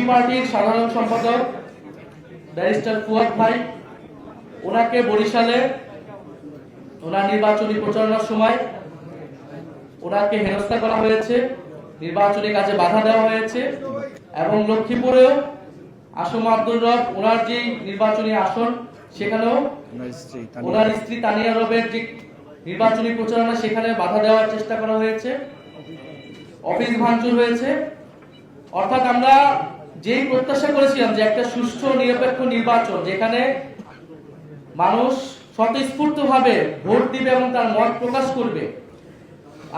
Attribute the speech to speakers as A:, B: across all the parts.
A: পার্টির সাধারণ সম্পাদক ব্যারিস্টার ফুয়াদ ভাই, ওনাকে বরিশালে ওনার নির্বাচনী প্রচারণার সময় ওনাকে হেনস্থা করা হয়েছে, নির্বাচনী কাজে বাধা দেওয়া হয়েছে এবং লক্ষ্মীপুরেও আসম আব্দুর রব ওনার যে নির্বাচনী আসন সেখানেও ওনার স্ত্রী তানিয়া রবের যে নির্বাচনী প্রচারণা সেখানে বাধা দেওয়ার চেষ্টা করা হয়েছে, অফিস ভাঙচুর হয়েছে। অর্থাৎ আমরা যেই প্রত্যাশা করেছিলাম যে একটা সুষ্ঠু নিরপেক্ষ নির্বাচন যেখানে মানুষ স্বতঃস্ফূর্তভাবে ভোট দিবে এবং তার মত প্রকাশ করবে,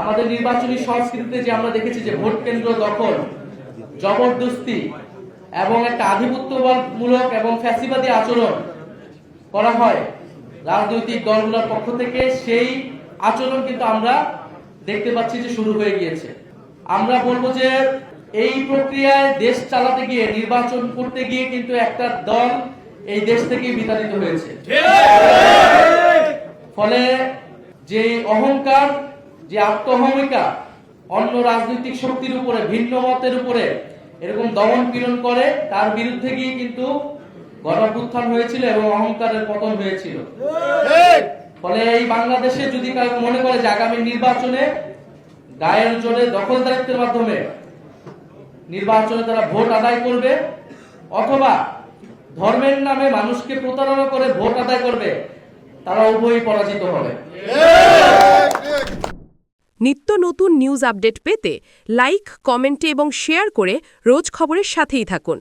A: আমাদের নির্বাচনী সংস্কৃতিতে যে আমরা দেখেছি যে ভোট কেন্দ্র দখল, জবরদস্তি এবং একটা আধিপত্যমূলক এবং ফ্যাসিবাদী আচরণ করা হয় রাজনৈতিক দলগুলোর পক্ষ থেকে, সেই আচরণ কিন্তু আমরা দেখতে পাচ্ছি যে শুরু হয়ে গিয়েছে। আমরা বলবো যে এই প্রক্রিয়ায় দেশ চালাতে গিয়ে, নির্বাচন করতে গিয়ে কিন্তু একটা দল এই দেশ থেকে বিতাড়িত হয়েছে। ফলে যে অহংকার, যে আত্মহমিকা অন্য রাজনৈতিক শক্তির উপরে, ভিন্ন মতের উপরে এরকম দমন পীড়ন করে, তার বিরুদ্ধে গিয়ে কিন্তু গণঅভ্যুত্থান হয়েছিল এবং অহংকারের পতন হয়েছিল। ফলে এই বাংলাদেশে যদি কেউ মনে করে যে আগামী নির্বাচনে গায়ের জোরে দখলদারিত্বের মাধ্যমে নির্বাচনে তারা ভোট আদায় করবে অথবা ধর্মের নামে মানুষকে প্রতারণা করে ভোট আদায় করবে, তারা উভয়ই পরাজিত হবে।
B: নিত্য নতুন নিউজ আপডেট পেতে লাইক, কমেন্টে এবং শেয়ার করে রোজ খবরের সাথেই থাকুন।